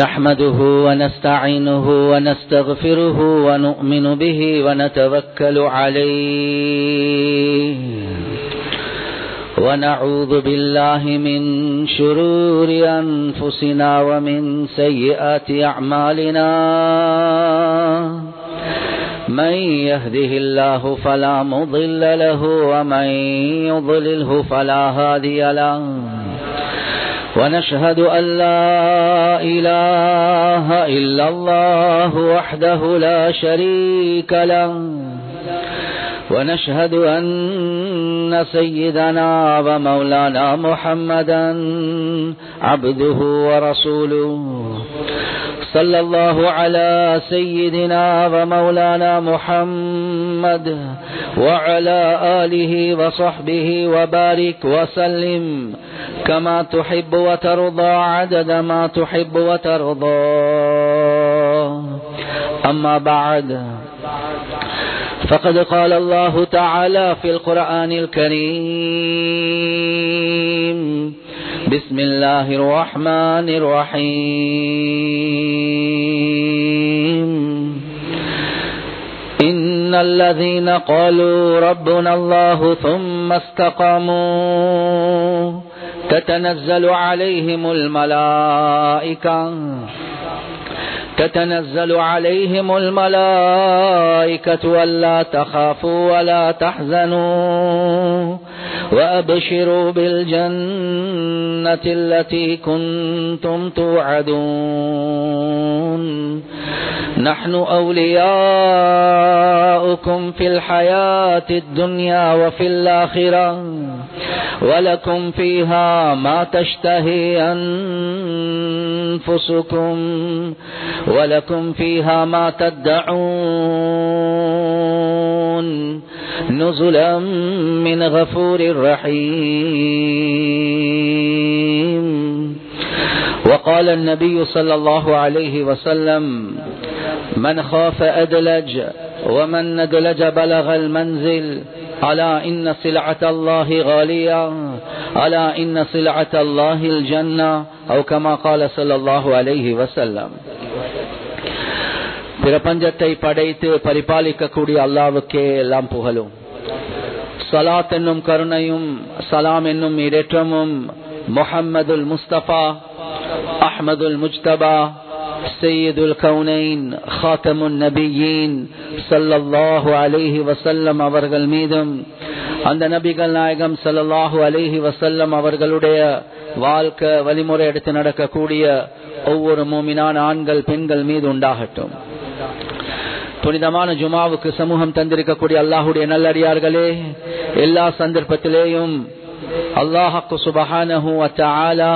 نحمده ونستعينه ونستغفره ونؤمن به ونتوكل عليه ونعوذ بالله من شرور أنفسنا ومن سيئات أعمالنا من يهده الله فلا مضل له ومن يضلله فلا هادي له ونشهد أن لا إله إلا الله وحده لا شريك له ونشهد أن سيدنا ومولانا محمدا عبده ورسوله صلى الله على سيدنا ومولانا محمد وعلى آله وصحبه وبارك وسلم كما تحب وترضى عدد ما تحب وترضى. أما بعد فقد قال الله تعالى في القرآن الكريم: بسم الله الرحمن الرحيم. إن الذين قالوا ربنا الله ثم استقاموا تتنزل عليهم الملائكة ألا تخافوا ولا تحزنوا وأبشروا بالجنة التي كنتم توعدون نحن أولياؤكم في الحياة الدنيا وفي الآخرة ولكم فيها ما تشتهي أنفسكم ولكم فيها ما تدعون نزلا من غفور رحيم. وقال النبي صلى الله عليه وسلم: من خاف أدلج ومن ندلج بلغ المنزل ألا إن سلعة الله غالية ألا إن سلعة الله الجنة أو كما قال صلى الله عليه وسلم. பிரபஞ்சத்தை படைத்து பரிபாலிக்கக்கூடிய அல்லாஹ்வுக்கே எல்லாம் புகழும். ஸலாத் என்னும் கருணையும் சலாம் என்னும் இடேற்றமும் முஹம்மதுல் முஸ்தபா அஹ்மதுல் முஜ்தபா சையதுல் கௌனைன் ஹாத்தமுன் நபியீன் ஸல்லல்லாஹு அலைஹி வஸல்லம் அவர்கள் மீதும் அந்த நபிகள் நாயகம் ஸல்லல்லாஹு அலைஹி வஸல்லம் அவர்களுடைய வாழ்க்கை வழிமுறை எடுத்து நடக்கக்கூடிய ஒவ்வொரு மூமினான ஆண்கள் பெண்கள் மீது உண்டாகட்டும். புனிதமான ஜுமாவுக்கு சமூகம் தந்திருக்கக்கூடிய அல்லாஹுடைய நல்லடியார்களே, எல்லா சந்தர்ப்பத்திலேயும் அல்லாஹ் சுப்ஹானஹு வ தஆலா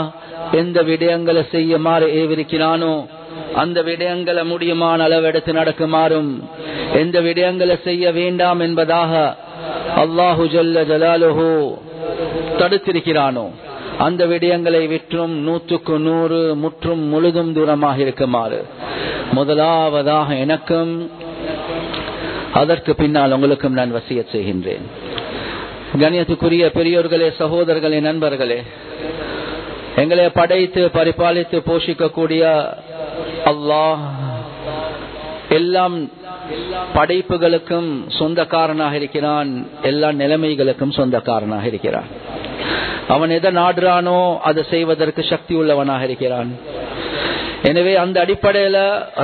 எந்த விடயங்களை செய்யுமாறு ஏவிருக்கிறானோ அந்த விடயங்களை முடியுமான அளவு எடுத்து நடக்குமாறும், எந்த விடயங்களை செய்ய வேண்டாம் என்பதாக அல்லாஹு ஜல்ல ஜலாலுஹு தடுத்திருக்கிறானோ அந்த விடயங்களை விற்றும் 100க்கு 100 முற்றும் முழுதும் தூரமாக இருக்குமாறு முதலாவதாக எனக்கும் அதற்கு பின்னால் உங்களுக்கும் நான் வசியத் செய்கின்றேன். கண்ணியத்துக்குரிய பெரியோர்களே, சகோதரர்களே, நண்பர்களே, எங்களை படைத்து பரிபாலித்து போஷிக்கக்கூடிய அல்லாஹ் எல்லாம் படைப்புகளுக்கும் சொந்தக்காரனாக இருக்கிறான், எல்லா நிலைமைகளுக்கும் சொந்தக்காரனாக இருக்கிறான். அவன் எதை நாடுறானோ அதை செய்வதற்கு சக்தி உள்ளவனாக இருக்கிறான். எனவே அந்த அடிப்படையில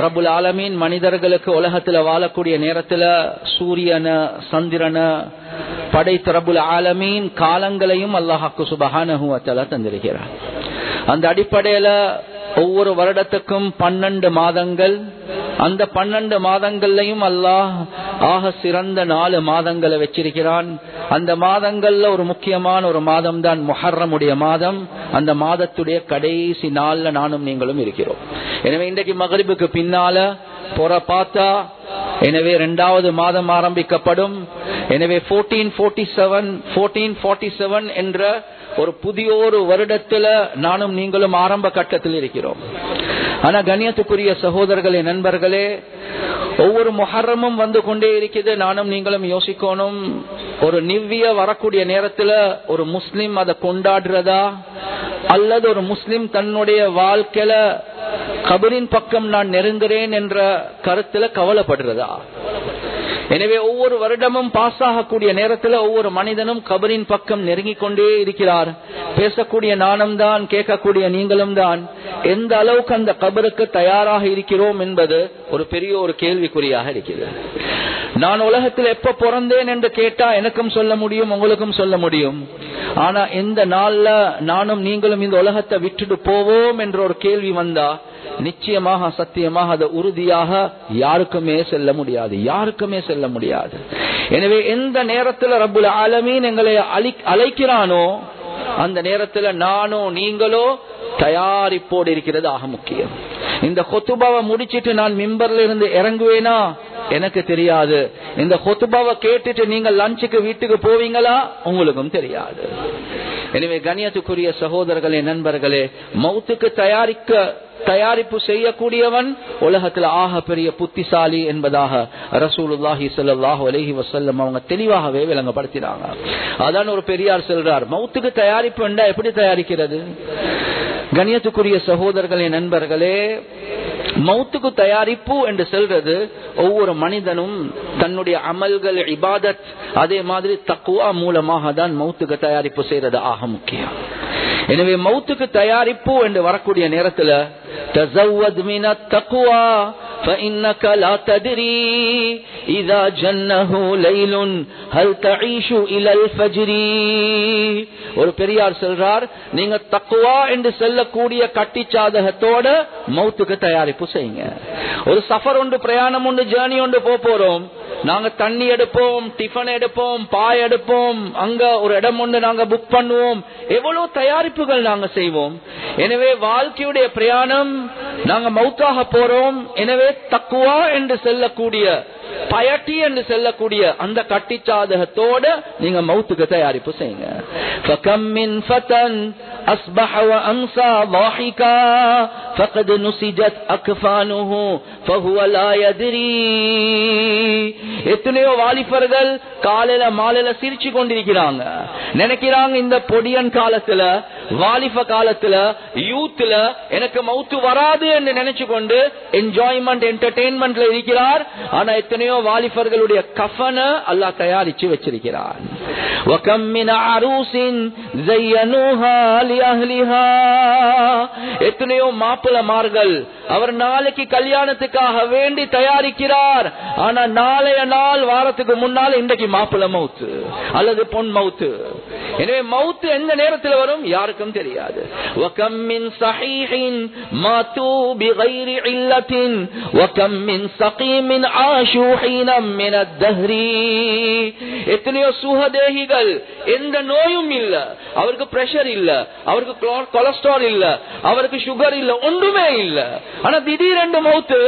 ரப்புல் ஆலமீன் மனிதர்களுக்கு உலகத்துல வாழக்கூடிய நேரத்துல சூரியன சந்திரன படைத்த ரப்புல் ஆலமீன் காலங்களையும் அல்லாஹ் சுப்ஹானஹு வ தஆலா தந்திருக்கிறார். அந்த அடிப்படையில ஒவ்வொரு வருடத்துக்கும் 12 மாதங்கள், அந்த 12 மாதங்கள்லையும் அல்லாஹ் ஆக சிறந்த 4 மாதங்களை வச்சிருக்கிறான். அந்த மாதங்கள்ல ஒரு முக்கியமான ஒரு மாதம் தான் முஹர்ரமுடைய மாதம். அந்த மாதத்துடைய கடைசி நாள்ல நானும் நீங்களும் இருக்கிறோம். எனவே இன்றைக்கு மக்ரிபுக்கு பின்னால புற பார்த்தா எனவே 2வது மாதம் ஆரம்பிக்கப்படும். எனவே 1447 என்ற ஒரு புதிய ஒரு வருடத்துல நானும் நீங்களும் ஆரம்ப கட்டத்தில் இருக்கிறோம். ஆனா கண்ணியத்துக்குரிய சகோதரர்களே, நண்பர்களே, ஒவ்வொரு முஹர்ரமும் வந்து கொண்டே இருக்குது. நானும் நீங்களும் யோசிக்கணும், ஒரு நிவ்விய வரக்கூடிய நேரத்துல ஒரு முஸ்லிம் அதை கொண்டாடுறதா அல்லது ஒரு முஸ்லிம் தன்னுடைய வாழ்க்கையில கபரின் பக்கம் நான் நெருங்குறேன் என்ற கருத்துல கவலைப்படுறதா? எனவே ஒவ்வொரு வருடமும் பாஸ் ஆகக்கூடிய நேரத்தில் ஒவ்வொரு மனிதனும் கபரின் பக்கம் நெருங்கிக் கொண்டே இருக்கிறார். பேசக்கூடிய நானும் தான், கேட்கக்கூடிய நீங்களும் தான். எந்த அளவுக்கு அந்த கபருக்கு தயாராக இருக்கிறோம் என்பது ஒரு பெரிய ஒரு கேள்விக்குறியாக இருக்கிறது. நான் உலகத்தில் எப்ப பிறந்தேன் என்று கேட்டா எனக்கும் சொல்ல முடியும், உங்களுக்கும் சொல்ல முடியும். ஆனா எந்த நாள்ல நானும் நீங்களும் இந்த உலகத்தை விட்டுட்டு போவோம் என்ற ஒரு கேள்வி வந்தா நிச்சயமாக சத்தியமாக அது உறுதியாக யாருக்குமே செல்ல முடியாது, யாருக்குமே செல்ல முடியாது. எனவே எந்த நேரத்தில் ரப்புல் ஆலமீன் எங்களை அழைக்கிறானோ அந்த நேரத்தில் நானோ நீங்களோ தயாரிப்போடு இருக்கிறது ஆக முக்கியம். இந்த ஹுத்பாவை முடிச்சிட்டு நான் மிம்பர்ல இருந்து இறங்குவேனா எனக்கு தெரியாது. இந்த ஹுத்பாவை கேட்டுட்டு நீங்கள் லஞ்சுக்கு வீட்டுக்கு போவீங்களா உங்களுக்கும் தெரியாது. எனவே கண்ணியத்துக்குரிய சகோதரர்களே, நண்பர்களே, மௌத்துக்கு தயாரிப்பு செய்யக்கூடியவன் உலகத்தில் ஆக பெரிய புத்திசாலி என்பதாக ரசூலுல்லாஹி ஸல்லல்லாஹு அலைஹி வஸல்லம் அவங்க தெளிவாகவே விளங்கப்படுத்தினாங்க. அதான் ஒரு பெரியார் சொல்றார், மௌத்துக்கு தயாரிப்பு என்றா எப்படி தயாரிக்கிறது? கண்ணியத்துக்குரிய சகோதரர்களே, நண்பர்களே, மௌத்துக்கு தயாரிப்பு என்று சொல்றது ஒவ்வொரு மனிதனும் தன்னுடைய அமல்கள், இபாதத், அதே மாதிரி தக்வா மூலமாக தான் மௌத்துக்கு தயாரிப்பு செய்யறது ஆக முக்கியம். எனவே மௌத்துக்கு தயாரிப்பு என்று வரக்கூடிய நேரத்தில் தஸவ்வத் மினத் தக்வா فإنك لا تدري إذا جنه ليل هل تعيش إلى الفجر. ஒரு பெரியார் சொல்றார், நீங்க தக்வா என்று சொல்லக்கூடிய கட்டி சாதகத்தோட மௌத்துக்கு தயாரிப்பு செய்யுங்க. ஒரு சஃபர் ஒன்று, பிரயாணம் ஒன்று, ஜேர்னி ஒன்று போறோம். நாங்க தண்ணி எடுப்போம், டிஃபன் எடுப்போம், பாய் எடுப்போம், அங்க ஒரு இடம் ஒன்று நாங்க புக் பண்ணுவோம். எவ்வளவு தயாரிப்புகள் நாங்க செய்வோம். எனவே வாழ்க்கையுடைய பிரயாணம், நாங்க மௌத்தாக போறோம். எனவே தக்வா என்று சொல்லக்கூடிய, பயட்டி என்று சொல்லக்கூடிய அந்த கட்டிச்சாதகத்தோட நீங்க மௌத்துக்கு தயாரிப்பு செய்யுங்க. فَكَمْ مِنْ فَتًى أَصْبَحَ وَأَمْسَى ضَاحِكًا فَقَدْ نُسِجَتْ أَكْفَانُهُ فَهُوَ لَا يَدْرِي. எத்தனையோ வாலிபர்கள் காலையில மாலையில சிரிச்சு கொண்டிருக்கிறாங்க. நினைக்கிறாங்க இந்த பொடியன் காலத்துல, வாலிப காலத்துல, யூத்ல எனக்கு மௌத்து வராது என்று நினைச்சு கொண்டு என்ஜாய்மெண்ட், என்டர்டெயின்மெண்ட்ல இருக்கிறார். ஆனா எத்தனையோ வாலிபர்களுடைய கஃபன அல்லாஹ் தயாரிச்சு வச்சிருக்கிறார். وَكَمْ مِنْ عَرُوسٍ زَيَّنُوهَا لِأَهْلِهَا. எத்தனையோ மாப்பிளமார்கள் அவர் நாளைக்கு கல்யாணத்துக்காக வேண்டி தயாரிக்கிறார். ஆனா நாளைய நாள், வாரத்துக்கு முன்னால் இன்றைக்கு மாப்பிள மௌத்து அல்லது பொன் மௌத்து. எனவே மௌத்து எந்த நேரத்தில் வரும் யாருக்கும் தெரியாது. وَكَمْ مِنْ صَحِيحٍ مَاتُوا بِغَيْرِ عِلَّةٍ وَكَمْ مِنْ سَقِيمٍ عَاشُوا حِينًا مِنَ الدَّهْرِ. எத்தனையோ சுகதேகிகள், எந்த நோயும் இல்ல, அவருக்கு பிரஷர் இல்ல, அவருக்கு கொலஸ்ட்ரால் இல்ல, அவருக்கு சுகர் இல்ல, ஒன்றுமே இல்ல. ஆனா திடீரென்று மௌத்து.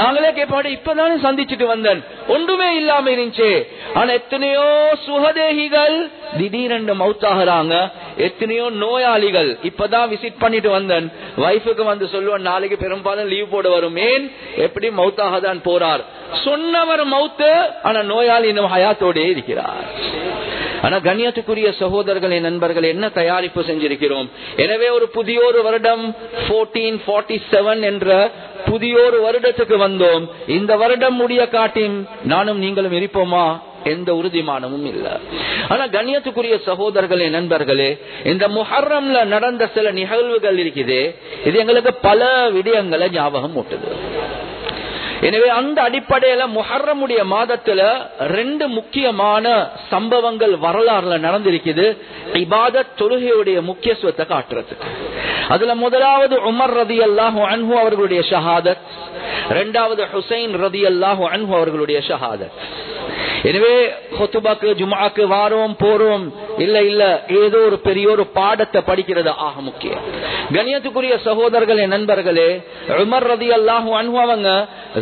நாங்களே கேட்பாடு, இப்பதானே சந்திச்சுட்டு வந்தேன், ஒன்றுமே இல்லாம இருந்துச்சு. ஆனா எத்தனையோ சுகதேகிகள் திடீரென்று மௌத்தாகிறாங்க. எத்தனையோ நோயாளிகள், இப்பதான் விசிட் பண்ணிட்டு வந்தேன், வைஃபுக்கு வந்து சொல்லுவேன் நாளைக்கு பெரும்பாலும் லீவ் போட வரும். ஏன், எப்படி மௌத்தாக தான் போறார். சொன்னவர் மௌத்து, ஆனா நோயாளி இன்னும் ஹயாத்தோடே இருக்கிறார். ஆனா கண்ணியத்துக்குரிய சகோதரர்களே, நண்பர்கள், என்ன தயாரிப்பு செஞ்சிருக்கிறோம். எனவே ஒரு புதிய ஒரு வருடம் 1447 என்ற புதிய ஒரு வருடத்துக்கு வந்தோம். இந்த வருடம் முடிய காட்டி நானும் நீங்களும் இருப்போமா? எந்த உறுதிமானமும் இல்ல. ஆனா கண்ணியத்துக்குரிய சகோதரர்களே, நண்பர்களே, இந்த முஹர்ரம்ல நடந்த சில நிகழ்வுகள் இருக்குது. இது எங்களுக்கு பல விடயங்களை ஞாபகம் ஊட்டுது. எனவே அந்த அடிப்படையில முஹர்ரமுடைய மாதத்துல 2 முக்கியமான சம்பவங்கள் வரலாறுல நடந்திருக்குது. இபாதத், தொழுகையுடைய முக்கியத்துவத்தை காட்டுறதுக்கு. அதுல முதலாவது உமர் ரலியல்லாஹு அன்ஹு அவர்களுடைய ஷஹாதத், இரண்டாவது ஹுசைன் ரலியல்லாஹு அன்ஹு அவர்களுடைய ஷஹாதத். எனவே ஹுத்பாக்கு, ஜும்ஆக்கு வாரோம் போறோம், இல்ல ஏதோ ஒரு பெரிய ஒரு பாடத்தை படிக்கிறது ஆக முக்கியம். கண்ணியத்துக்குரிய சகோதரர்களே, நண்பர்களே, உமர் ரலியல்லாஹு அன்ஹு அவங்க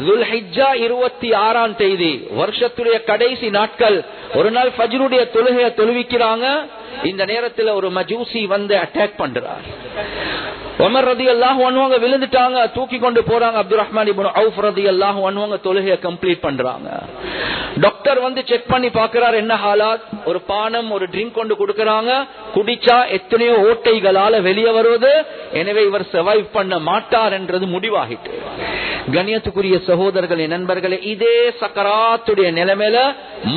துல்ஹிஜ்ஜா 26ஆம் தேதி, வருஷத்துடைய கடைசி நாட்கள், ஒரு நாள் ஃபஜ்ருடைய தொழுகையை தொழுவிக்கிறாங்க. இந்த நேரத்தில் ஒரு மஜூசி வந்து அட்டாக் பண்றார். உமர் ரலியல்லாஹு அன்ஹு விழுந்துட்டாங்க, தூக்கி கொண்டு போறாங்க. அப்துல் ரஹ்மான் இப்னு அவுஃப் ரலியல்லாஹு அன்ஹு தொழுகையை கம்ப்ளீட் பண்றாங்க. டாக்டர் டாக்டர் வந்து செக் பண்ணி பாக்குறார் என்ன ஹாலாத். ஒரு பானம் ஒரு ட்ரிங்க் கொண்டு கொடுக்கறாங்க, குடிச்சா எத்தனையோ ஓட்டைகளால வெளியே வருவது, எனவே இவர் சர்வைவ் பண்ண மாட்டார் என்றது முடிவாகிட்டு. கண்ணியத்துக்குரிய சகோதரர்களே நண்பர்களே, இதே சக்கராத்துடைய நிலைமையில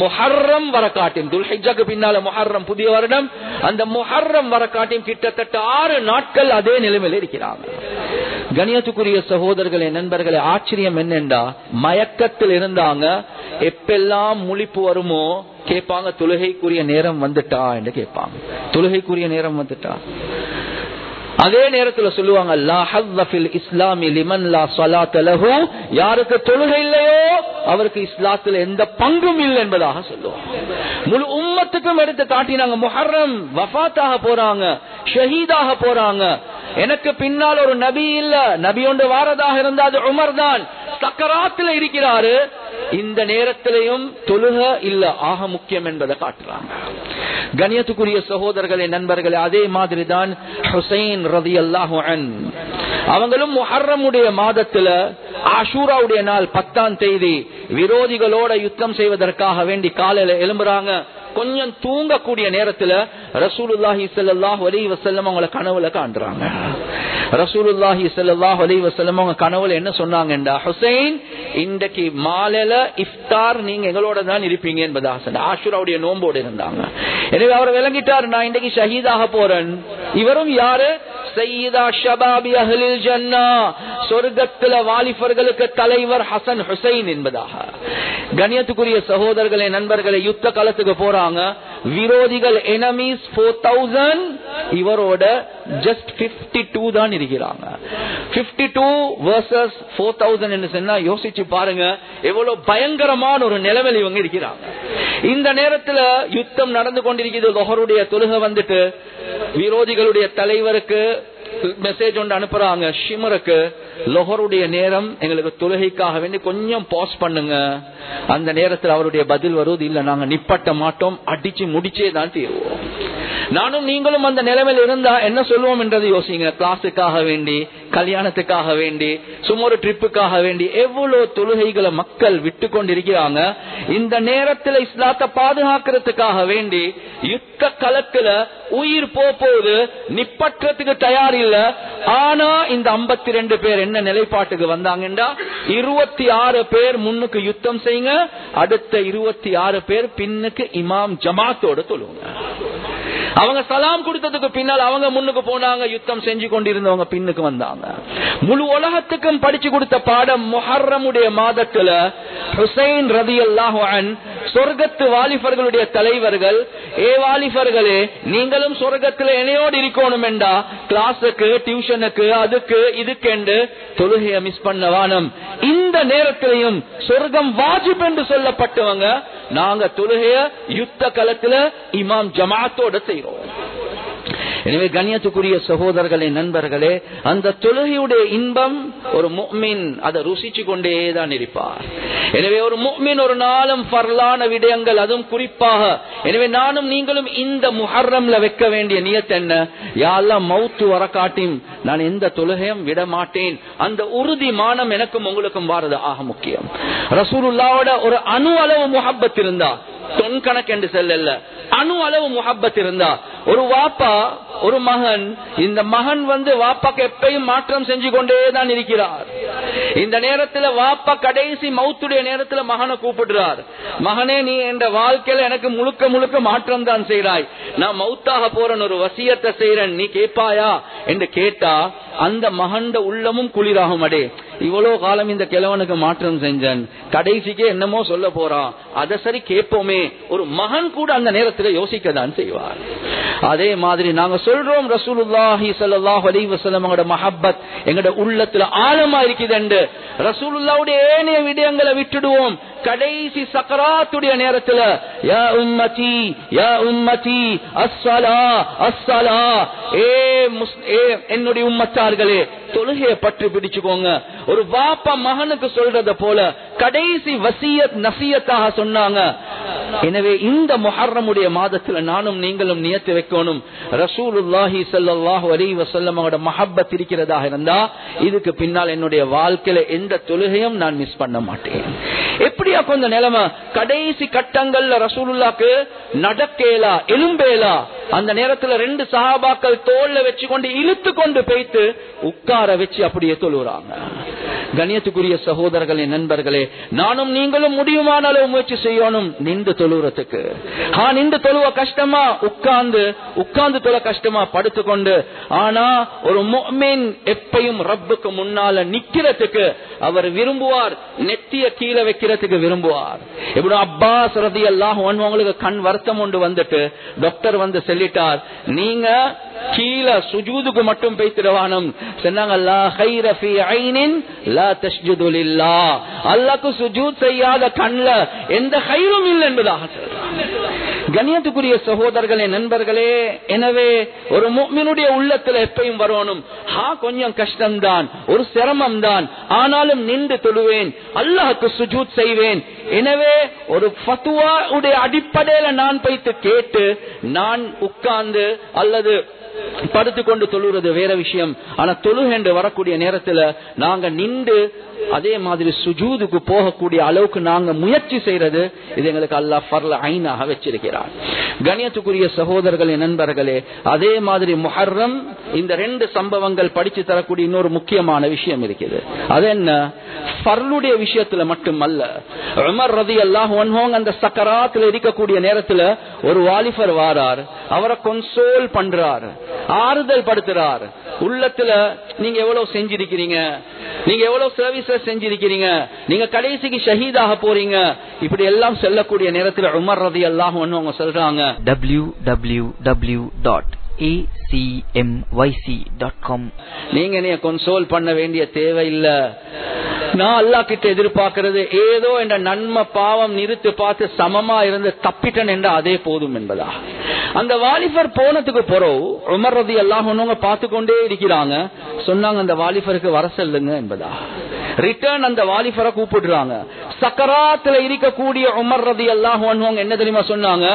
முஹர்ரம் வர காட்டும், துல்ஹிஜ்ஜாக்கு பின்னால முஹர்ரம் புதிய வருடம், அந்த முஹர்ரம் வர காட்டும் கிட்டத்தட்ட 6 நாட்கள் அதே நிலைமையில இருக்கிறாங்க. கண்ணியத்துக்குரிய சகோதரர்களே நண்பர்களே, ஆச்சரியம் என்னென்றா மயக்கத்தில் இருந்தாங்க, எப்பெல்லாம் முழிப்பு வருமோ கேட்பாங்க தொழுகைக்குரிய நேரம் வந்துட்டா என்று கேட்பாங்க. தொழுகைக்குரிய நேரம் வந்துட்டா அதே நேரத்தில் சொல்லுவாங்க லா ஹஸ்ஸ ஃபில் இஸ்லாமி லிமன் லா ஸலாத லஹு, யாருக்கு தொழுகை இல்லையோ அவருக்கு இஸ்லாத்தில் எந்த பங்கும் இல்லை என்பதாக சொல்லுவாங்க. முழு உம்மத்துக்கும் எடுத்து காட்டினாங்க. முஹர்ரம் வஃபாத்தாக போறாங்க, ஷஹீதாக போறாங்க. எனக்கு பின்னால் ஒரு நபி இல்ல, நபி ஒன்று வாரதாக இருந்தாது உமர் தான், சக்கராத்தில் இருக்கிறாரு. இந்த நேரத்திலையும் தொழுக இல்ல ஆக முக்கியம் என்பதை காட்டுறாங்க. கண்ணியத்துக்குரிய சகோதரர்களே நண்பர்களே, அதே மாதிரி தான் ஹுசைன் ரலியல்லாஹு அன்ஹு அவங்களும் முஹர்ரமுடைய மாதத்துல ஆஷூராவுடைய நாள் 10ஆம் தேதி விரோதிகளோட யுத்தம் செய்வதற்காக வேண்டி காலையில எழும்புறாங்க. கொஞ்சம் தூங்கக்கூடிய நேரத்துல ரசூலுல்லாஹி ஸல்லல்லாஹு அலைஹி வஸல்லம் அவங்கள கனவுல காண்றாங்க. ரசூலுல்லாஹி ஸல்லல்லாஹு அலைஹி வஸல்லம் அவங்க கனவுல என்ன சொன்னாங்கண்டா, ஹுசைன் இன்றைக்கு மாலையில இஃப்தார் நீங்க எங்களோட தான் இருப்பீங்க என்பதாக சொன்னாங்க. ஆஷூராவுடைய நோம்போடு இருந்தாங்க. எனவே அவர் விளங்கிட்டார், நான் இன்றைக்கு ஷஹீதாக போறேன். இவரும் யாரு? சையீதா ஷபாபி அஹ்லில் ஜன்னா, சொர்க்கத்தில வாலிபர்களுக்கு தலைவர் ஹசன் ஹுசைன் என்பதாக. கண்ணியத்துக்குரிய சகோதரர்களே நண்பர்களே, யுத்த களத்துக்கு போறாங்க. விரோதிகள் எனிமீஸ் 4000, இவரோட ஜஸ்ட் 52 தான் இருக்கிறாங்க. 52 versus 4000 என்று சொன்னா யோசிச்சு பாருங்க எவ்வளவு பயங்கரமான ஒரு நிலைமையில் இவங்க இருக்கிறாங்க. இந்த நேரத்தில் யுத்தம் நடந்து கொண்டிருக்கிறது. லொஹருடைய தொழுகை வந்துட்டு விரோதிகளுடைய தலைவருக்கு மெசேஜ் ஒன்று அனுப்புறாங்க, ஷிமருக்கு, லொஹருடைய நேரம் எங்களுக்கு தொழுகைக்காக வேண்டி கொஞ்சம் பாஸ் பண்ணுங்க. அந்த நேரத்தில் அவருடைய பதில் வருவது, இல்ல நாங்க நிப்பட்ட மாட்டோம், அடிச்சு முடிச்சே தான் தீர்வோம். நானும் நீங்களும் அந்த நிலைமையில் இருந்தா என்ன சொல்லுவோம் என்றது யோசிங்க. கிளாஸுக்காக வேண்டி, கல்யாணத்துக்காக வேண்டி, சும்மா ஒரு ட்ரிப்புக்காக வேண்டி எவ்வளவு தொழுகைகளை மக்கள் விட்டு கொண்டிருக்கிறாங்க. இந்த நேரத்தில் இஸ்லாத்தை பாதுகாக்கிறதுக்காக வேண்டி யுத்த களத்துல உயிர் போகுது, நிப்பற்றத்துக்கு தயார் இல்ல. ஆனா இந்த 52 பேர் என்ன நிலைப்பாட்டுக்கு வந்தாங்கன்றா, 26 பேர் முன்னுக்கு யுத்தம் செய்யுங்க, அடுத்த 26 பேர் பின்னுக்கு இமாம் ஜமாத்தோட தொழுங்க. அவங்க சலாம் கொடுத்ததுக்கு பின்னால் அவங்க முன்னுக்கு போனாங்க, யுத்தம் செஞ்சு கொண்டிருந்தவங்க பின்னுக்கு வந்தாங்க. முழு உலகத்துக்கும் படிச்சு கொடுத்த பாடம் முஹர்ரமுடைய மாதத்துல ஹுசைன் ரலியல்லாஹு அன்ஹு சொர்க்கத்து வாலிபர்களுடைய தலைவர்கள், ஏ வாலிபர்களே நீங்களும் சொர்க்கத்துல என்னையோடு இருக்கணும் என்றா கிளாஸுக்கு, டியூஷனுக்கு, அதுக்கு இதுக்கு தொழுகையை மிஸ் பண்ண வானம். இந்த நேரத்திலையும் சொர்க்கம் வாஜிப் என்று சொல்லப்பட்டவங்க நாங்க தொழுகைய யுத்த களத்துல இமாம் ஜமாத்தோட செய்யறோம். எனவே கண்ணியத்துக்குரிய சகோதரர்களே நண்பர்களே, அந்த தொழுகையுடைய இன்பம் ஒரு முஃமின் அதை ருசிச்சு கொண்டேதான் இருப்பார். எனவே ஒரு முஃமின் ஒரு நாளும் ஃபர்லான விடயங்கள், அதுவும் குறிப்பாக எனவே நானும் நீங்களும் இந்த முஹர்ரம்ல வைக்க வேண்டிய நியத் என்ன? யா அல்லாஹ் மௌத்து வர காட்டியும் நான் எந்த தொழுகையும் விட மாட்டேன். அந்த உறுதிமானம் எனக்கும் உங்களுக்கும் வாரது ஆக முக்கியம். ரசூலுல்லாஹ்வோட ஒரு அணு அளவு முஹப்பத் இருந்தா, தொன் கணக்கு என்று செல்ல, அணு அளவு முஹப்பத் இருந்தா, ஒரு வாப்பா ஒரு மகன், இந்த மகன் வாப்பாக்கு எப்பயும் மாற்றம் செஞ்சு கொண்டேதான் இருக்கிறார். இந்த நேரத்தில் வாப்பா கடைசி மௌத்துடைய நேரத்தில் மகனை கூப்பிடுறார், மகனே நீ என்ற வாழ்க்கையில எனக்கு முழுக்க முழுக்க மாற்றம் தான் செய்றாய், நான் மௌத்தாக போறேன், ஒரு வசியத்தை செய்யறேன், நீ கேட்பாயா என்று கேட்டா அந்த மகண்ட உள்ளமும் குளிராகும். அடே இவ்வளவு காலம் இந்த கிழவனுக்கு மாற்றம் செஞ்சன், கடைசிக்கே என்னமோ சொல்ல போறான், அதை சரி கேட்போமே. ஒரு மகன் கூட அந்த நேரத்தில் யோசிக்கதான் செய்வார். அதே மாதிரி நாங்க சொல்றோம் ரசூலுல்லாஹி ஸல்லல்லாஹு அலைஹி வஸல்லம் அவங்களோட மஹப்பத் எங்கட உள்ளத்துல ஆழமா இருக்குது என்று. ரசூலுல்லாஹ்வுடைய ஏனைய விடயங்களை விட்டுடுவோம். கடைசி சக்கராத்துடைய நேரத்துல யா உம்மதி யா உம்மதி அஸ்ஸலா அஸ்ஸலா, என்னுடைய உம்மத்தார்களே தொழுகையை பற்றி பிடிச்சுக்கோங்க. ஒரு வாப்பா மகனுக்கு சொல்றத போல கடைசி வசியத் நசியத்தாக சொன்னாங்க. எனவே இந்த முஹர்ரமுடைய மாதத்துல நானும் நீங்களும் நியத்து வைக்கணும், ரசூலுல்லாஹி ஸல்லல்லாஹு அலைஹி வஸல்லம் அவரோட மஹப்பத் இருக்கிறதாக இருந்தா இதுக்கு பின்னால் என்னுடைய வாழ்க்கையில எந்த தொழுகையும் நான் மிஸ் பண்ண மாட்டேன். எப்படியா கொஞ்சம் நிலைமை? கடைசி கட்டங்கள்ல ரசூலுல்லாஹ்க்கு நடக்கேலா, எலும்பேலா. அந்த நேரத்துல 2 சஹாபாக்கள் தோல்ல வச்சு கொண்டு இழுத்து கொண்டு போய்த்து உட்கார வச்சு அப்படியே தொழுறாங்க. கண்ணியத்துக்குரிய சகோதரர்களே, நண்பர்களே, நானும் நீங்களும் முடியுமான அளவு முயற்சி செய்யணும் நின்று தொழுறதுக்கு. நின்று தொழுவ கஷ்டமா, உட்கார்ந்து தொழ கஷ்டமா, படுத்துக்கொண்டு. ஆனா ஒரு முஃமின் எப்பயும் ரப்புக்கு முன்னால நிக்கிறதுக்கு அவர் விரும்புவார், நெத்திய கீழே வைக்கிறதுக்கு விரும்புவார். இப்னு அப்பாஸ் ரலியல்லாஹு அன்ஹு அவங்களுக்கு கண் வருத்தம் ஒன்று வந்துட்டு டாக்டர் வந்து சொல்லிட்டார், நீங்க கீழே சுஜூதுக்கு மட்டும் பேசிடுவானும் சொன்னாங்க. லா கைர ஃபீ ஐனின் லா தஸ்ஜுது லில்லாஹ், அல்லாஹ்க்கு சுஜூத் செய்யாத கண்ல எந்த கைரும் இல்லை என்பதாக சொல்றாங்க. கண்ணியத்துக்குரிய சகோதரர்களே, நண்பர்களே, எனவே ஒரு முஃமினுடைய உள்ளத்துல எப்பயும் வரணும், கொஞ்சம் கஷ்டம்தான், ஒரு சிரமம் தான், ஆனாலும் நின்று தொழுவேன், அல்லாஹ்க்கு சுஜூத் செய்வேன். எனவே ஒரு ஃபத்வா உடைய அடிப்படையில நான் போய்த்து கேட்டு நான் உட்கார்ந்து அல்லது படுத்துக்கொண்டு தொழுறது வேற விஷயம். ஆனா தொழுகென்று வரக்கூடிய நேரத்துல நாங்க நின்று அதே மாதிரி சுஜூதுக்கு போகக்கூடிய அளவுக்கு நாங்க முயற்சி செய்யறது, இது எங்களுக்கு அல்லாஹ் ஃபர்ல ஐனாக வச்சிருக்கிறார். கண்ணியத்துக்குரிய சகோதரர்களே, நண்பர்களே, அதே மாதிரி முஹர்ரம் இந்த 2 சம்பவங்கள் படிச்சு தரக்கூடிய இன்னொரு முக்கியமான விஷயம் இருக்குது. அது என்ன? ஃபர்லுடைய விஷயத்துல மட்டுமல்ல. உமர் ரலியல்லாஹு அன்ஹு அந்த சக்கராத்துல இருக்கக்கூடிய நேரத்துல ஒரு வாலிபர் வாரார், அவரை கன்சோல் பண்றார், ஆறுதல் படுத்துறார். உள்ளத்துல நீங்க எவ்வளவு செஞ்சிருக்கிறீங்க, நீங்க எவ்வளவு சர்வீஸ் செஞ்சிருக்கிறீங்க, நீங்க கடைசிக்கு ஷஹீதாக போறீங்க, இப்படி எல்லாம் சொல்லக்கூடிய நேரத்தில் உமர் ரலியல்லாஹு அன்ஹு அவங்க சொல்றாங்க, www.acmyc.com, நீங்க என்னைய கன்சோல் பண்ண வேண்டிய தேவையில்லை. நான் அல்லாஹ் கிட்ட எதிர்பார்க்கிறது ஏதோ என்ற நன்மை பாவம் நிறுத்து பார்த்து சமமா இருந்து தப்பிட்டன் என்ற அதே போதும் என்பதா. அந்த வாலிபர் போனதுக்கு பிறகு உமர் ரலியல்லாஹு அன்ஹு பார்த்து கொண்டே இருக்கிறாங்க. சொன்னாங்க, அந்த வாலிபருக்கு வர சொல்லுங்க என்பதா. ரிட்டர்ன் அந்த வாலிபரை கூப்பிடுறாங்க. சக்கராத்துல இருக்கக்கூடிய உமர் ரலியல்லாஹு அன்ஹு என்ன தெரியுமா சொன்னாங்க?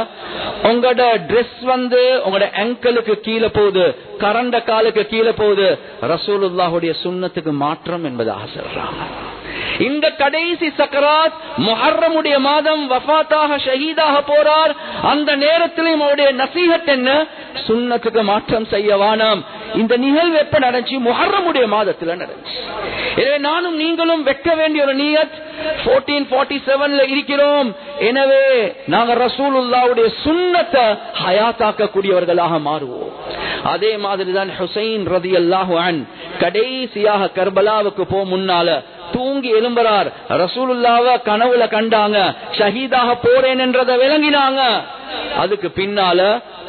உங்களோட டிரெஸ் வந்து உங்களோட ஆங்கிளுக்கு கீழே போகுது, கரண்ட காலுக்கு கீழே போகுது, ரசூலுல்லாஹுடைய சுன்னத்துக்கு மாற்றம் என்பதாக சொல்றாங்க. இந்த கடைசி சக்கராத் முஹர்ரமுடைய மாதம் வஃபாத்தாக ஷஹீதாக போறார். அந்த நேரத்திலும் அவருடைய நசீஹத் என்ன? சுன்னத்துக்கு மாற்றம் செய்ய வேண்டாம். இந்த நிகழ்வு எப்ப நடந்துச்சு? முஹர்ரமுடைய மாதத்துல நடந்துச்சு. எனவே நானும் நீங்களும் வைக்க வேண்டிய ஒரு நியத் 1447ல இருக்கிறோம். எனவே நாங்க ரசூலுல்லாஹ்வுடைய சுன்னத்தை ஹயாத்தாக்க கூடியவர்களாக மாறுவோம். அதே மாதிரிதான் ஹுசைன் ரலியல்லாஹு அன்ஹு கடைசியாக கர்பலாவுக்கு போ முன்னால தூங்கி எழும்புறார். ரசூலுல்லாஹ்வை கனவுல கண்டாங்க, ஷஹீதாக போறேன் என்றதை விளங்கினாங்க. அதுக்கு பின்னால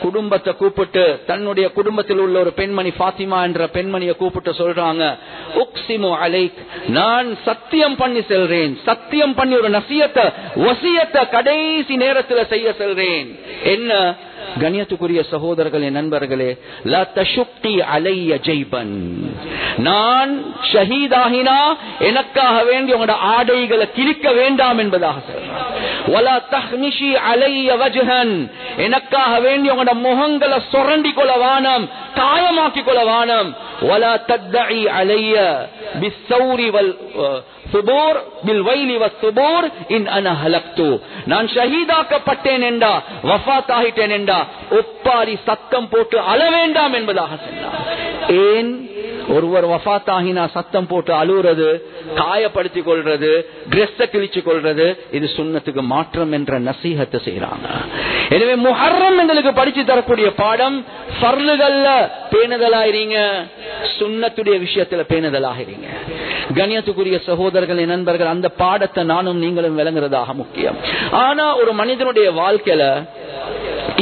குடும்பத்தை கூப்பிட்டு, தன்னுடைய குடும்பத்தில் உள்ள ஒரு பெண்மணி ஃபாத்திமா என்ற பெண்மணியை கூப்பிட்டு சொல்றாங்க, உக்ஸிமு அலைக், நான் சத்தியம் பண்ணி செல்றேன், சத்தியம் பண்ணி ஒரு நசியத்தை வசியத்தை கடைசி நேரத்தில் செய்ய செல்றேன். என்ன? கண்ணியத்துக்குரிய சகோதரர்களே, நண்பர்களே, லா தஷுக்கி அலைய ஜைபன், நான் ஷஹீதாகினா எனக்காக வேண்டி உங்களோட ஆடைகளை கிழிக்க வேண்டாம் என்பதாக சொல்றான். வலா தஹ்மிஷி அலைய வஜ்ஹன், எனக்காக வேண்டி உங்களோட முகங்களை சொரண்டி கொள்ள வானம், காயமாக்கி கொள்ள வானம். வலா தத்இ அலைய பிஸ்ஸௌரி வல் சுபூர் பில் வைலி வஸ்ஸுபூர் இன் அன ஹலக்து, நான் ஷஹீதாக்கப்பட்டேன் என்றா, வஃபாத் ஆகிட்டேன் என்றா ஒப்பாரி சத்தம் போட்டு அழ வேண்டாம் என்பதாக சொன்னார். ஏன்? ஒருவர் வஃபாத் ஆகினா சத்தம் போட்டு அழுறது, காயப்படுத்திக் கொள்றது, டிரெஸ்ஸ கிழிச்சு கொள்றது, இது சுன்னத்துக்கு மாற்றம் என்ற நசீஹத்தை செய்யறாங்க. எனவே முஹர்ரம் எங்களுக்கு படிச்சு தரக்கூடிய பாடம், ஃபர்லுகள்ல பேணுதலாயிருங்க, சுன்னத்துடைய விஷயத்துல பேணுதலாகிறீங்க. கண்ணியத்துக்குரிய சகோதரர்களே, நண்பர்கள், அந்த பாடத்தை நானும் நீங்களும் விளங்குறதாக முக்கியம். ஆனா ஒரு மனிதனுடைய வாழ்க்கையில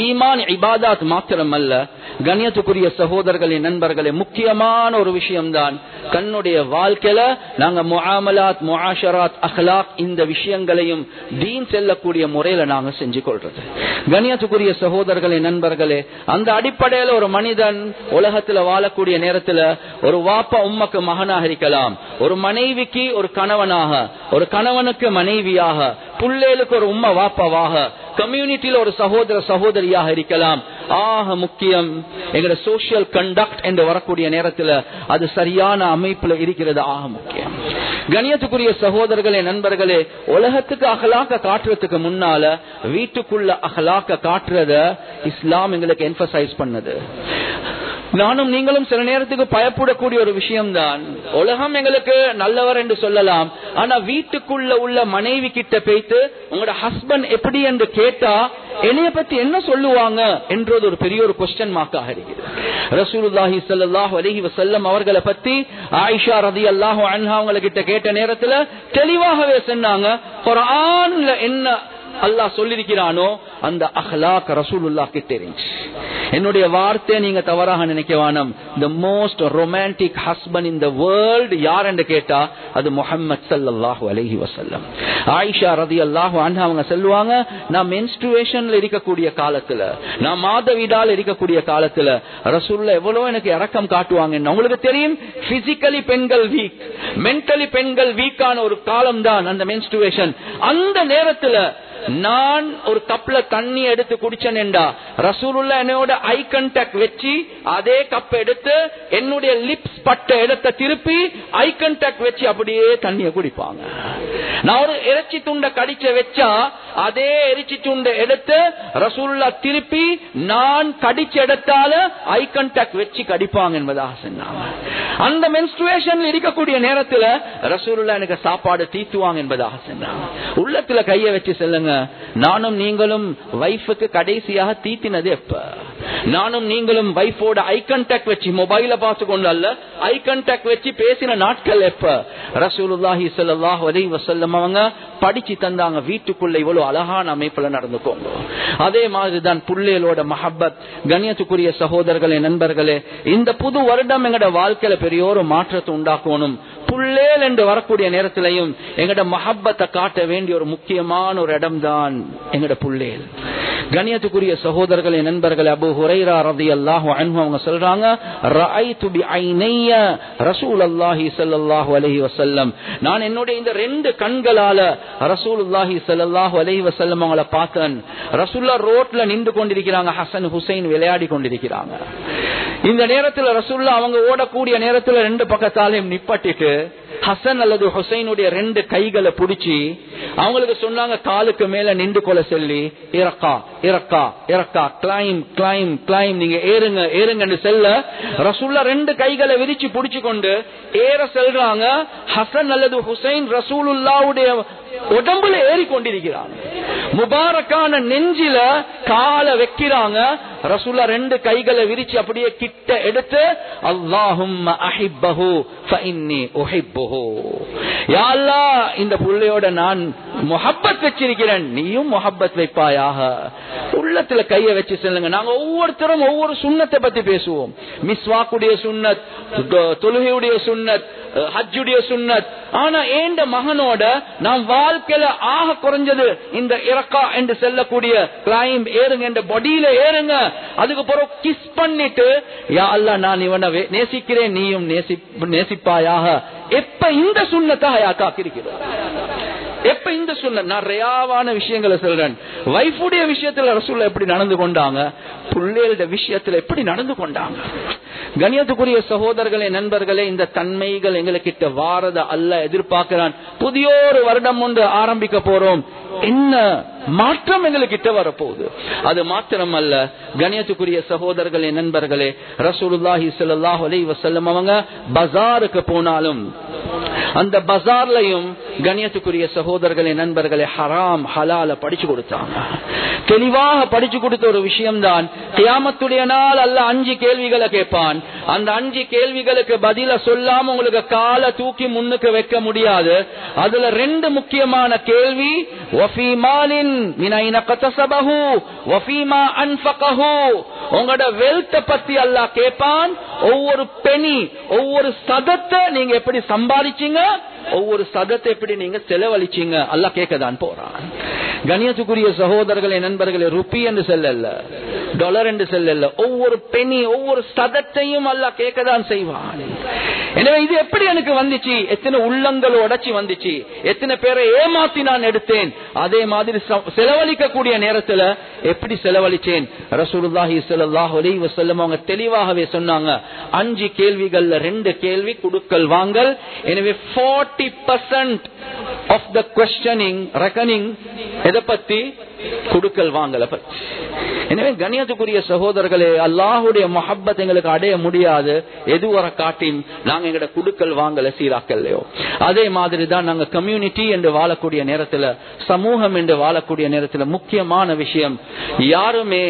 ஈமான் இபாதாத் மாத்திரம் அல்ல, கண்ணியத்துக்குரிய சகோதரர்களே, நண்பர்களே, முக்கியமான ஒரு விஷயம்தான் கண்ணுடைய வாழ்க்கையில நாங்க முஆமலாத், முஆஷராத், அஹ்லாக் இந்த விஷயங்களையும் தீன் செல்லக்கூடிய முறையில நாங்க செஞ்சு கொள்றது. கண்ணியத்துக்குரிய சகோதரர்களே, நண்பர்களே, அந்த அடிப்படையில ஒரு மனிதன் உலகத்துல வாழக்கூடிய நேரத்துல ஒரு வாப்பா உம்மக்கு மகனாக இருக்கலாம், ஒரு மனைவிக்கு ஒரு கணவனாக, ஒரு கணவனுக்கு மனைவியாக, புள்ளேலுக்கு ஒரு உம்மா வாப்பாவாக, கம்யூனிட்டியில ஒரு சகோதர சகோதரியாக இருக்கலாம். ஆக முக்கியம் எங்களோட சோசியல் கண்டக்ட் என்று வரக்கூடிய நேரத்தில் அது சரியான அமைப்புல இருக்கிறது. ஆக முக்கியம். கண்ணியத்துக்குரிய சகோதரர்களே, நண்பர்களே, உலகத்துக்கு அகலாக்க காட்டுறதுக்கு முன்னால வீட்டுக்குள்ள அகலாக்க காட்டுறத இஸ்லாம் எங்களுக்கு எம்பசைஸ் பண்ணது. நானும் நீங்களும் சில நேரத்துக்கு பயப்படக்கூடிய ஒரு விஷயம்தான். உலகம் எங்களுக்கு நல்லவர் என்று சொல்லலாம், ஆனா வீட்டுக்குள்ள உள்ள மனைவி கிட்ட போய்த்து உங்களோட ஹஸ்பண்ட் எப்படி என்று கேட்டா என்னைய பத்தி என்ன சொல்லுவாங்க என்றது ஒரு பெரிய ஒரு கொஸ்டின் மார்க்காக இருக்கிறது. ரசூலுல்லாஹி ஸல்லல்லாஹு அலைஹி வஸல்லம் அவர்களை பத்தி ஆயிஷா ரலியல்லாஹு அன்ஹா அவங்க கிட்ட கேட்ட நேரத்துல தெளிவாகவே சொன்னாங்க, குர்ஆன்ல என்ன அல்லாஹ் சொல்லிருக்கிறானோ அந்த அஹ்லாக் ரசூலுல்லாஹ் கிட்ட இருந்துச்சு. என்னுடைய வார்த்தை நீங்க தவறாக நினைக்க வேண்டாம். the most romantic husband in the world யார் என்று கேட்டா அது முஹம்மது ஸல்லல்லாஹு அலைஹி வஸல்லம். ஆயிஷா ரலியல்லாஹு அன்ஹா அவங்க சொல்லுவாங்க, நான் மென்ஸ்ட்ருவேஷன்ல இருக்கக்கூடிய காலத்துல, நான் மாதவிடால இருக்கக்கூடிய காலத்துல ரசூலுல்லாஹ் எவ்வளவு எனக்கு இரக்கம் காட்டுவாங்க. உங்களுக்கு தெரியும், பிசிக்கலி பெண்கள் வீக், மென்டலி பெண்கள் வீக்கான ஒரு காலம் தான் அந்த மென்ஸ்ட்ருவேஷன். அந்த நேரத்துல நான் ஒரு கப்ல தண்ணி எடுத்து குடிச்சேன் என்றா ரசூலுல்லாஹ் என்னோட ஐ கான்டாக்ட் வச்சு அதே கப் எடுத்து என்னுடைய லிப்ஸ் பட்ட இடத்தை திருப்பி ஐ கான்டாக்ட் வச்சு அப்படியே தண்ணியை குடிப்பாங்க. நான் ஒரு இறைச்சி துண்டை கடிச்ச வச்சா அதே இறைச்சி துண்டை எடுத்து ரசூலுல்லாஹ் திருப்பி நான் கடிச்ச இடத்தால ஐ கான்டாக்ட் வச்சு கடிப்பாங்க என்பதாக சொன்னாங்க. அந்த மென்ஸ்ட்ருவேஷன்ல இருக்கக்கூடிய நேரத்துல ரசூலுல்லாஹ் எனக்கு சாப்பாடு தீத்துவாங்க என்பதாக சொன்னாங்க. உள்ளத்துல கைய வச்சு சொல்லுங்க, நானும் நீங்களும் வைஃபுக்கு கடைசியாக தீத்தினது எப்ப? நானும் நீங்களும் வைஃபோட ஐ கான்டாக்ட் வச்சு மொபைல பார்த்து கொண்டு அல்ல, ஐ கான்டாக்ட் வச்சு பேசின நாட்கள் எப்ப? ரசூலுல்லாஹி ஸல்லல்லாஹு அலைஹி வஸல்லம் அவங்க படிச்சு தந்தாங்க, வீட்டுக்குள்ள இவ்வளவு அழகான அமைப்புல நடந்துக்கோங்க. அதே மாதிரிதான் புள்ளைகளோட மஹப்பத். கண்ணியத்துக்குரிய சகோதரர்களே, நண்பர்களே, இந்த புது வருடம் எங்கட வாழ்க்கையில பெரிய ஒரு மாற்றத்தை உண்டாக்கணும். புள்ளேல் என்று வரக்கூடிய நேரத்திலையும் எங்கட மஹப்பத்தை காட்ட வேண்டிய ஒரு முக்கியமான ஒரு இடம் தான் எங்கட புள்ளேல். கண்ணியத்துக்குரிய சகோதரர்களே, நண்பர்களே, அபூ ஹுரைரா ரலியல்லாஹு அன்ஹு அவங்க சொல்றாங்க, ரஅய்து பிஐனைய ரசூலுல்லாஹி ஸல்லல்லாஹு அலைஹி வஸல்லம், நான் என்னுடைய இந்த ரெண்டு கண்களால ரசூலுல்லாஹி ஸல்லல்லாஹு அலைஹி வஸல்லம் அவங்களை பார்த்தேன். ரசூலுல்லாஹ் ரோட்ல நின்று கொண்டிருக்கிறாங்க, ஹசன் ஹுசைன் விளையாடி கொண்டிருக்கிறாங்க. இந்த நேரத்துல ரசூலுல்லாஹ் அவங்க ஓடக்கூடிய நேரத்துல ரெண்டு பக்கத்தாலையும் நிப்பாட்டிட்டு ஹசன் அல்லது ஹுசைனுடைய ரெண்டு கைகளை பிடிச்சி அவங்களுக்கு சொன்னாங்க, காலுக்கு மேல நின்று கொள்ள சொல்லி, இறக்கா இறக்கா இறக்கா, கிளைம் கிளைம் கிளைம், நீங்க ஏறுங்க ஏறுங்கன்னு செல்ல ரசூலுல்லாஹ் ரெண்டு கைகளை விரிச்சு பிடிச்சு கொண்டு ஏற செல்றாங்க. ஹசன் அல்லது ஹுசைன் ரசூலுல்லாஹ்வுடைய உடம்புல ஏறி கொண்டிருக்கிறாங்க. முபாரக்கான நெஞ்சில கால வைக்கிறாங்க. ரசூலுல்லாஹ் ரெண்டு கைகளை விரிச்சு அப்படியே கிட்ட எடுத்து, அல்லாஹும்ம அஹிப்பஹு ஃபஇன்னி உஹிப்புஹு, யா அல்லாஹ் இந்த புள்ளையோட நான் முஹப்பத் வச்சிருக்கிறேன், நீயும் முஹப்பத் வைப்பாயாக. உள்ளத்துல கைய வச்சு சொல்லுங்க. நாங்க ஒவ்வொருத்தரும் ஒவ்வொரு சுன்னத்தை பத்தி பேசுவோம். மிஸ்வாக்குடைய சுன்னத், தொழுகையுடைய சுன்னத், ஹஜ்ஜுடைய சுன்னத். ஆனா ஏண்ட மகனோட நாம் வாழ்க்கையில ஆக குறைஞ்சது இந்த இறக்கா என்று செல்லக்கூடிய கிளைம் ஏறுங்க, இந்த பாடியில ஏறுங்க. அதுக்கு பிறகு கிஸ் பண்ணிட்டு, யா அல்லாஹ் நான் இவனை நேசிக்கிறேன், நீயும் நேசிப்பாயாக. எப்ப இந்த சுன்னத்தை ஹயாத்தாக்கிருக்கிறோம்? எப்ப இந்த சுன்னத்? நான் ரியாவான விஷயங்களை சொல்றேன். வைஃபுடைய விஷயத்துல ரசூலுல்லாஹ் எப்படி நடந்து கொண்டாங்க, புள்ளையோட விஷயத்துல எப்படி நடந்து கொண்டாங்க. கண்ணியத்துக்குரிய சகோதரர்களே, நண்பர்களே, இந்த தன்மைகள் எங்களுக்கிட்ட வாரத அல்லாஹ் எதிர்பார்க்கிறான். புதிய ஒரு வருடம் ஒன்று ஆரம்பிக்க போறோம். என்ன மாற்றம் எங்களுக்கிட்ட வரப்போகுது? அது மாத்திரம் அல்ல, கண்ணியத்துக்குரிய சகோதரர்களே, நண்பர்களே, ரசூலுல்லாஹி ஸல்லல்லாஹு அலைஹி வஸல்லம் அவங்க பஜாருக்கு போனாலும் அந்த பஜார்லயும் கண்ணியத்துக்குரிய சகோதரர்களே, நண்பர்களே, ஹராம் ஹலால படிச்சு கொடுத்தாங்க. தெளிவாக படிச்சு கொடுத்த ஒரு விஷயம் தான், கியாமத்துடைய நாள் அல்லாஹ் 5 கேள்விகளை கேட்பான். அந்த 5 கேள்விகளுக்கு பதில சொல்லாம உங்களுக்கு காலை தூக்கி முன்னுக்கு வைக்க முடியாது. அதுல 2 முக்கியமான கேள்வி, வஃபீ மாலின் மின் ஐன கதஸபஹு வஃபீமா அன்ஃபகஹு, உங்களோட வெல்த் பத்தி அல்லாஹ் கேட்பான். ஒவ்வொரு பெனி, ஒவ்வொரு சதத்தை நீங்க எப்படி சம்பாதிச்சீங்க, ஒவ்வொரு சதத்தை எப்படி நீங்க செலவழிச்சீங்க, அல்லாஹ் கேட்கதான் போறான். கண்ணியத்துக்குரிய சகோதரர்களே, நண்பர்களே, ருப்பி என்று செல்லல, டாலர் என்று செல்ல, ஒவ்வொரு பெனி ஒவ்வொரு சதத்தையும் அல்லாஹ் கேட்கதான் செய்வான். எனவே இது எப்படி எனக்கு வந்துச்சு, எத்தனை உள்ளங்கள் உடைச்சி வந்துச்சு, எத்தனை பேரை ஏமாத்தி நான் எடுத்தேன், அதே மாதிரி செலவழிக்க கூடிய நேரத்தில் எப்படி செலவழிச்சேன். ரசூலுல்லாஹி ஸல்லல்லாஹு அலைஹி வஸல்லம் அவங்க தெளிவாகவே சொன்னாங்க, 5 கேள்விகள்ல 2 கேள்வி குடுக்கல் வாங்கல். எனவே 40% of the questioning reckoning எதை பத்தி, குடுக்கல் வாங்கல பத்தி. எனவே கண்ணியத்துக்குரிய சகோதரர்களே, அல்லாஹ்வுடைய முஹப்பத் எங்களுக்கு அடைய முடியாது எதுவரை காட்டின் நாங்க எங்கட குடுக்கல் வாங்கல சீராக்கல்லையோ. அதே மாதிரி தான் நாங்க கம்யூனிட்டி என்று வாழக்கூடிய நேரத்தில், சமூகம் என்று வாழக்கூடிய நேரத்தில் முக்கியமான விஷயம், யாருமே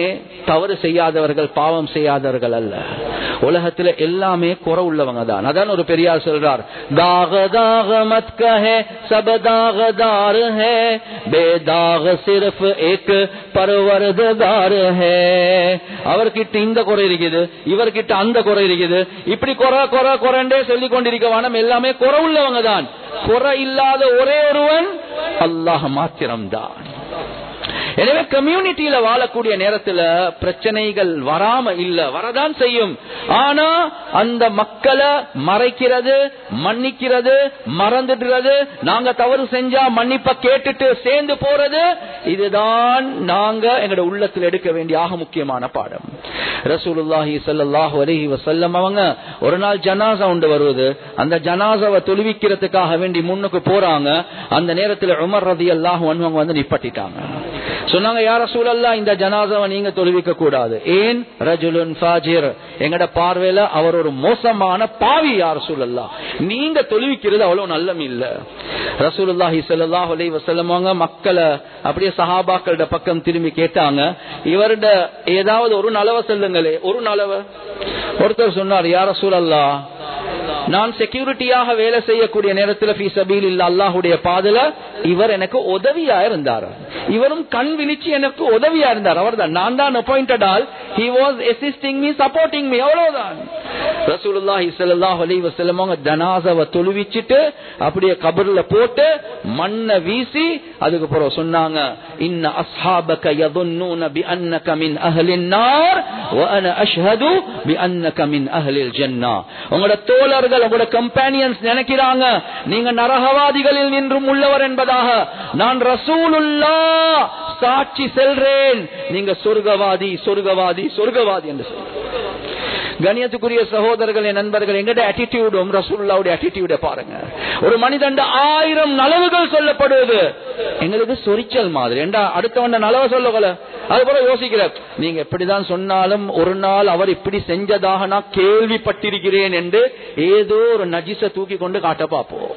தவறு செய்யாதவர்கள், பாவம் செய்யாதவர்கள் அல்ல. உலகத்துல எல்லாமே குறை உள்ளவங்க தான். அதான் ஒரு பெரியார் சொல்றார், தாக தாக மத் கஹே சப் தாகதார் ஹே, பேதாக சிர்ஃப் ஏக் பர்வர்தகார் ஹே. அவர்கிட்ட இந்த குறை இருக்குது, இவர்கிட்ட அந்த குறை இருக்குது, இப்படி குறை குறை குறைண்டே சொல்லிக் கொண்டிருக்க வேணும். எல்லாமே குறை உள்ளவங்க தான். குறை இல்லாத ஒரே ஒருவன் அல்லாஹ் மாத்திரம்தான். எனவே கம்யூனிட்டியில வாழக்கூடிய நேரத்தில் பிரச்சனைகள் வராம இல்ல, வரதான் செய்யும். ஆனா அந்த மக்களை மறைக்கிறது, மன்னிக்கிறது, மறந்துடுறது, நாங்க தவறு செஞ்சா மன்னிப்ப கேட்டுட்டு சேர்ந்து போறது, இதுதான் நாங்க எங்களோட உள்ளத்தில் எடுக்க வேண்டிய ஆக முக்கியமான பாடம். ரசூலுல்லாஹி ஸல்லல்லாஹு அலைஹி வஸல்லம் அவங்க ஒரு நாள் ஜனாஸா உண்டு வருவது, அந்த ஜனாஸாவை தொழுவிக்கிறதுக்காக வேண்டி முன்னுக்கு போறாங்க. அந்த நேரத்தில் உமர் ரலியல்லாஹு அன்ஹு வந்து நிப்பாட்டிட்டாங்க. சொன்னாங்க, யா ரசூலல்லாஹ், இந்த ஜனாஸாவை நீங்க தொழுவிக்க கூடாது. ஏன்? ரஜுலுன் ஃபாஜிர், எங்கட பார்வையில அவர் ஒரு மோசமான பாவி. யா ரசூலல்லாஹ், நீங்க தொழுவிக்கிறது அவ்வளவு நல்லம் இல்ல. ரசூலுல்லாஹி ஸல்லல்லாஹு அலைஹி வஸல்லம் மக்களை அப்படியே சஹாபாக்களோட பக்கம் திரும்பி கேட்டாங்க, இவருட ஏதாவது ஒரு நலவ சொல்லுங்களே, ஒரு நலவ. ஒருத்தர் சொன்னார், யா ரசூலல்லாஹ், நான் செக்யூரிட்டியாக வேலை செய்யக்கூடிய நேரத்தில் ஃபீ சபீலில்லாஹ், அல்லாஹ்வுடைய பாதையில இவர் எனக்கு உதவியா இருந்தார், இவரும் கண் விழிச்சு எனக்கு உதவியா இருந்தார். அவர்தான், நான் தான் appointed all, he was assisting me, supporting me, அவ்வளவுதான். ரசூலுல்லாஹி ஸல்லல்லாஹு அலைஹி வஸல்லம் ஜனாஸாவை தொழுவிச்சிட்டு அப்படியே கபர்ல போட்டு மண்ணை வீசி அதுக்கு பிறகு சொன்னாங்க, இன்ன அஸ்ஹாபக யظنون بانك من اهل النار وانا اشهد بانك من اهل الجنه. உங்களோட தோழர்கள், உங்களோட கம்பெனியன்ஸ் நினைக்கிறாங்க நீங்க நரகவாதிகளில் நின்றும் உள்ளவர் என்பதாக. நான் ரசூலுல்லாஹ் சாட்சி செல்றேன், நீங்க சொர்க்கவாதி சொர்க்கவாதி சொர்க்கவாதி என்று சொல்றேன். கண்ணியத்துக்குரிய சகோதரர்களே, நண்பர்கள், எங்கட அட்டிடியூடும் ரசூலுல்லாஹ்வுடைய அட்டிடியூட பாருங்க. ஒரு மனிதன் 1000 நலவுகள் சொல்லப்படுவது எங்களுக்கு சொரிச்சல் மாதிரி. அடுத்தவன் நலவை சொல்லல, அது போல யோசிக்கிற, நீங்க எப்படிதான் சொன்னாலும் ஒரு நாள் அவர் இப்படி செஞ்சதாக நான் கேள்விப்பட்டிருக்கிறேன் என்று ஏதோ ஒரு நஜிஸை தூக்கி கொண்டு காட்ட பார்ப்போம்.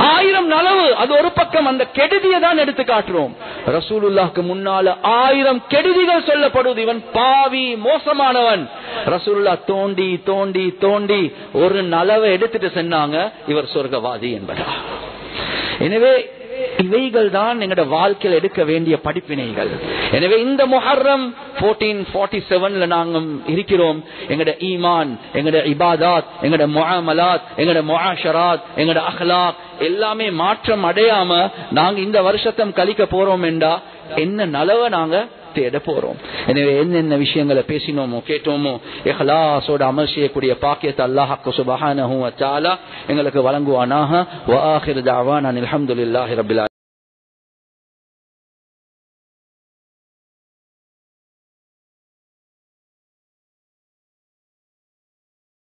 1000 நலவு, அது ஒரு பக்கம். அந்த கெடுதியை தான் எடுத்து காட்டுறோம். ரசூலுல்லாஹ்க்கு முன்னால 1000 கெடுதிகள் சொல்லப்படுவது, இவன் பாவி மோசமானவன். ரசூலுல்லாஹ் தோண்டி தோண்டி தோண்டி ஒரு நலவை எடுத்துட்டு சொன்னாங்க, இவர் சொர்க்கவாதி என்பதா. எனவே இவைகள் தான் எங்கட வாழ்க்கையில் எடுக்க வேண்டிய படிப்பினைகள். எனவே இந்த முஹர்ரம் 1447 நாங்க இருக்கிறோம். எங்கட ஈமான், எங்கட இபாதாத், எங்கட முஆமலாத், எங்கட முஆஷராத், எங்கட அக்லாக் எல்லாமே மாற்றம் அடையாம நாங்க இந்த வருஷத்தை கழிக்க போறோம் என்றா என்ன நலவை நாங்க தேட போறோம். எனவே என்னென்ன விஷயங்களை பேசினோமோ கேட்டோமோ இஹ்லாஸோட அமல் செய்யக்கூடிய பாக்கியத்தை அல்லாஹ் சுப்ஹானஹு வ தஆலா எங்களுக்கு வழங்குவானாக. வ ஆகிரு தஅவானா அல்ஹம்துலில்லாஹி ரப்பில்